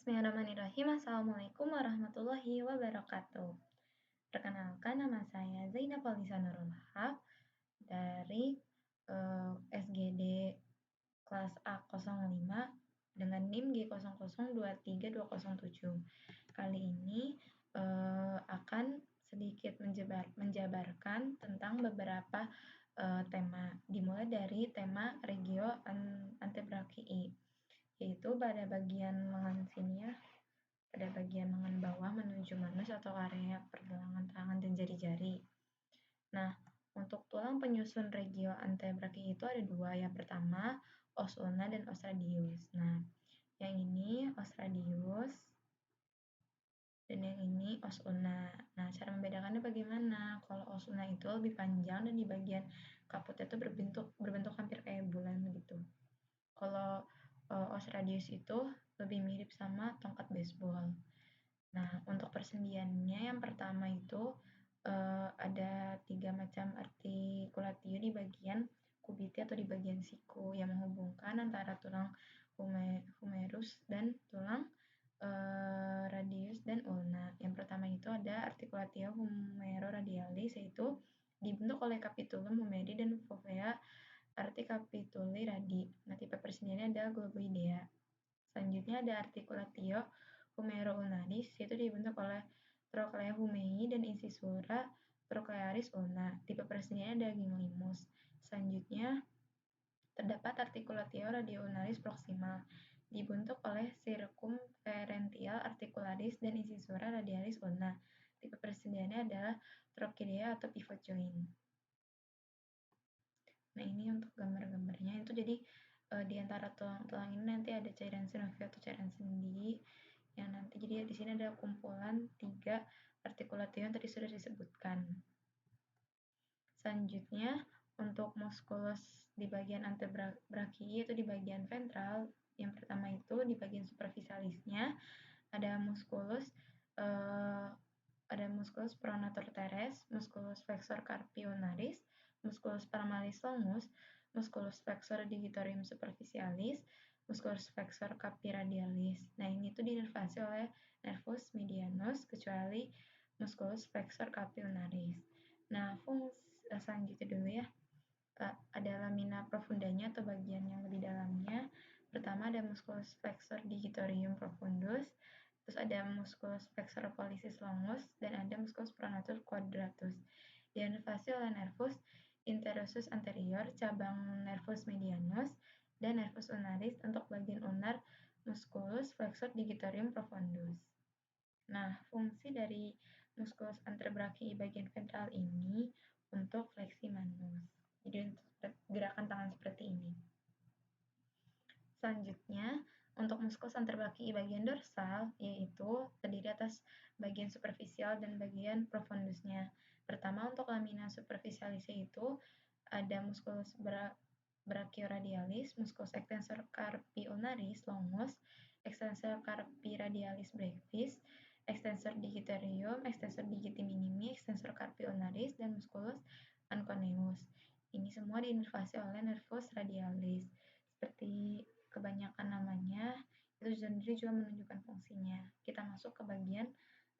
Bismillahirrahmanirrahim. Assalamualaikum warahmatullahi wabarakatuh. Perkenalkan, nama saya Zainab Alisa Nurul Haq dari SGD kelas A05 dengan NIM G00232007. Kali ini akan sedikit menjabarkan tentang beberapa tema, dimulai dari tema regio antebrakii, yaitu pada bagian lengan sini ya, pada bagian lengan bawah menuju manus atau area pergelangan tangan dan jari-jari. Nah, untuk tulang penyusun regio antebrakii itu ada dua. Yang pertama, os ulna dan os radius. Nah, yang ini os radius dan yang ini os ulna. Nah, cara membedakannya bagaimana? Kalau os ulna itu lebih panjang dan di bagian kaputnya itu berbentuk hampir kayak bulan gitu. Kalau os radius itu lebih mirip sama tongkat baseball. Nah, untuk persendiannya yang pertama itu ada 3 macam artikulatio di bagian kubiti atau di bagian siku yang menghubungkan antara tulang humerus dan tulang radius dan ulna. Yang pertama itu ada artikulatio humeroradialis, yaitu dibentuk oleh capitulum humeri dan fovea articapituli radi. Nah, tipe persendiannya adalah globoidea. Selanjutnya ada artikulatio humeroulnaris, yaitu dibentuk oleh trochlea humei dan incisura trochlearis ulna. Tipe persendiannya adalah ganglimus. Selanjutnya terdapat artikulatio radioulnaris proximal, dibentuk oleh circumferential articularis dan incisura radialis ulna. Tipe persendiannya adalah trochidea atau pivot joint. Nah, ini untuk gambar-gambarnya itu jadi di antara tulang-tulang ini nanti ada cairan sinovia atau cairan sendi yang nanti jadi di sini ada kumpulan 3 artikulatio yang tadi sudah disebutkan. Selanjutnya untuk muskulus di bagian antebrakii itu di bagian ventral. Yang pertama itu di bagian superficialisnya ada muskulus pronator teres, musculus flexor carpi ulnaris, musculus palmaris longus, musculus flexor digitorium superficialis, musculus flexor carpi radialis. Nah, ini tuh dinervasi oleh nervus medianus kecuali musculus flexor carpi ulnaris. Nah, selanjutnya dulu ya. Ada lamina profundanya atau bagian yang lebih dalamnya. Pertama ada musculus flexor digitorium profundus, terus ada musculus flexor pollicis longus, dan ada musculus pronator quadratus. Diinervasi oleh nervus interosus anterior, cabang nervus medianus, dan nervus ulnaris. Untuk bagian ulnar, musculus flexor digitorium profundus. Nah, fungsi dari musculus antebrakii bagian ventral ini untuk fleksi manus. Jadi untuk gerakan tangan seperti ini. Selanjutnya, untuk musculus antebrakii bagian dorsal, yaitu terdiri atas bagian superficial dan bagian profundusnya. Pertama, untuk lamina superficialis itu ada musculus brachioradialis, musculus extensor carpi ulnaris longus, extensor carpi radialis brevis, extensor digitorium, extensor digiti minimi, extensor carpi ulnaris, dan musculus anconeus. Ini semua diinervasi oleh nervus radialis. Seperti kebanyakan namanya, itu sendiri juga menunjukkan fungsinya. Kita masuk ke bagian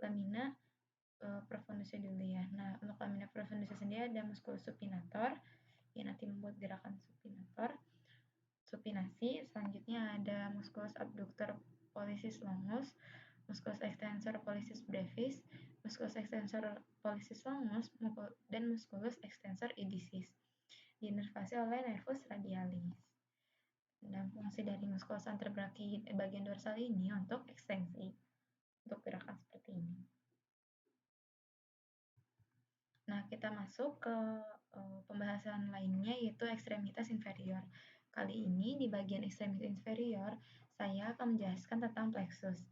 lamina profundusnya dulu ya. Nah, untuk lamina profundusnya sendiri ada musculus supinator yang nanti membuat gerakan supinasi. Selanjutnya ada musculus abductor pollicis longus, musculus extensor pollicis brevis, musculus extensor pollicis longus, dan musculus extensor idicis. Diinervasi oleh nervus radialis. Dan fungsi dari musculus antebrakii bagian dorsal ini untuk ekstensi, untuk gerakan seperti ini. Nah, kita masuk ke pembahasan lainnya, yaitu ekstremitas inferior. Kali ini di bagian ekstremitas inferior, saya akan menjelaskan tentang plexus.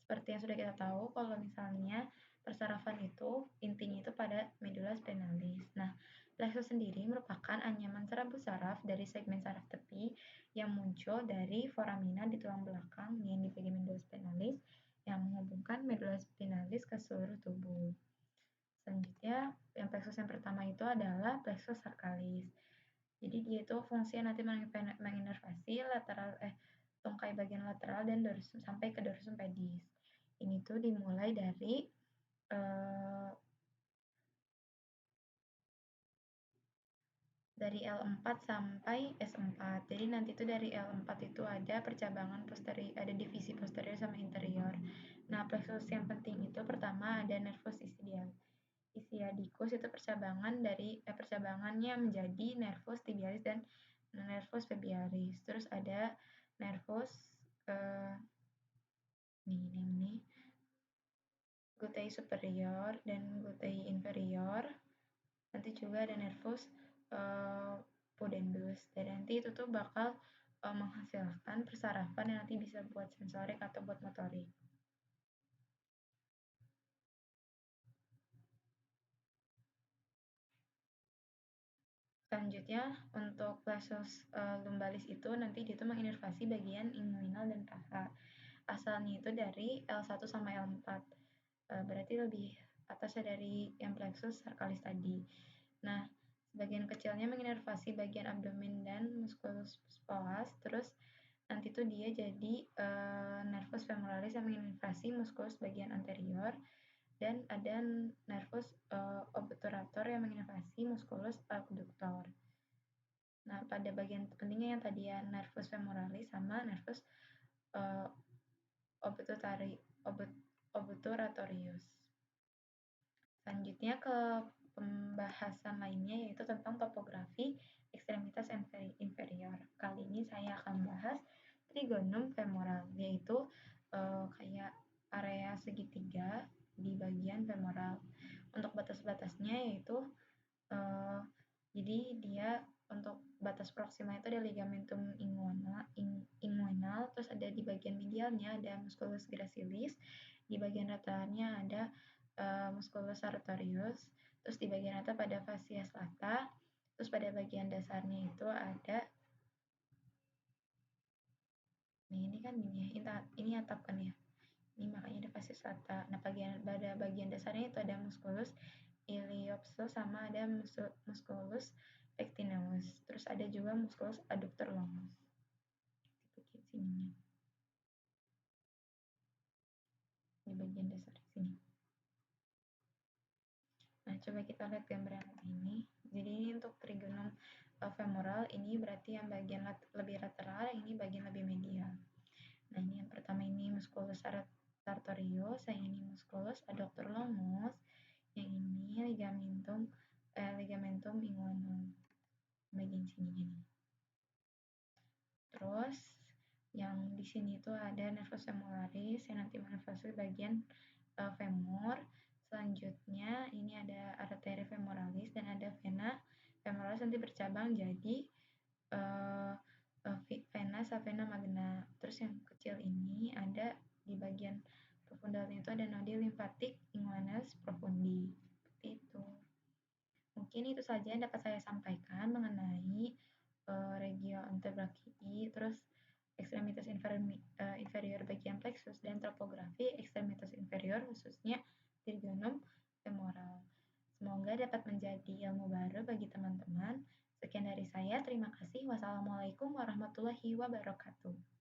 Seperti yang sudah kita tahu, kalau misalnya persarafan itu intinya itu pada medula spinalis. Nah, plexus sendiri merupakan anyaman serabut saraf dari segmen saraf tepi yang muncul dari foramina di tulang belakang yang di bagian medula spinalis yang menghubungkan medula spinalis ke seluruh tubuh. Selanjutnya, yang plexus yang pertama itu adalah plexus sarcalis. Jadi dia itu fungsinya nanti menginervasi tungkai bagian lateral dan dorsum sampai ke dorsum pedis. Ini tuh dimulai dari L4 sampai S4. Jadi nanti tuh dari L4 itu ada percabangan posterior, ada divisi posterior sama interior. Nah, plexus yang penting itu pertama ada nervus ischiadicus itu percabangannya menjadi nervus tibialis dan nervus facialis. Terus ada nervus eh, ini glutei superior dan glutei inferior. Nanti juga ada nervus pudendus. Dan nanti itu tuh bakal menghasilkan persarafan yang nanti bisa buat sensorik atau buat motorik. Selanjutnya untuk plexus lumbalis itu nanti dia tuh menginervasi bagian inguinal dan paha. Asalnya itu dari L1 sama L4. Berarti lebih atasnya dari yang plexus cervicalis tadi. Nah, sebagian kecilnya menginervasi bagian abdomen dan musculus psoas, terus nanti tuh dia jadi nervus femoralis yang menginervasi musculus bagian anterior, dan ada nervus obturator yang menginervasi musculus abductor. Nah, pada bagian pentingnya yang tadi ya nervus femoralis sama nervus uh, obturatorius. Selanjutnya ke pembahasan lainnya yaitu tentang topografi ekstremitas inferior. Kali ini saya akan bahas trigonum femoral, yaitu kayak area segitiga di bagian femoral. Untuk batas-batasnya yaitu jadi dia untuk batas proksimal itu ada ligamentum inguinal, terus ada di bagian medialnya ada musculus gracilis, di bagian lateralnya ada musculus sartorius, terus di bagian atas pada fascias lata, terus pada bagian dasarnya itu ada ini kan ini atap kan ya, ini makanya ada fascias lata. Nah, pada bagian dasarnya itu ada musculus iliopsoas sama ada musculus pectineus, terus ada juga musculus adductor longus di bagian sininya, di bagian dasar sini. Nah, coba kita lihat gambar yang ini. Jadi ini untuk trigonum femoral, ini berarti yang bagian lebih lateral, yang ini bagian lebih medial. Nah, ini yang pertama ini musculus sartorius, yang ini musculus adductor longus, yang ini ligamentum inguinal bagian sini nih. Terus yang di sini tuh ada nervus femoralis yang nanti menervasi bagian femur. Selanjutnya ini ada arteria femoralis dan ada vena femoralis nanti bercabang jadi vena savena magna. Terus yang kecil ini ada di bagian profundalnya itu ada nodi limfatik inguinalis profundi. Seperti itu. Mungkin itu saja yang dapat saya sampaikan mengenai regio antebrachii, terus ekstremitas inferior bagian plexus, dan topografi ekstremitas inferior khususnya trigonum femoral. Semoga dapat menjadi ilmu baru bagi teman-teman. Sekian dari saya, terima kasih. Wassalamualaikum warahmatullahi wabarakatuh.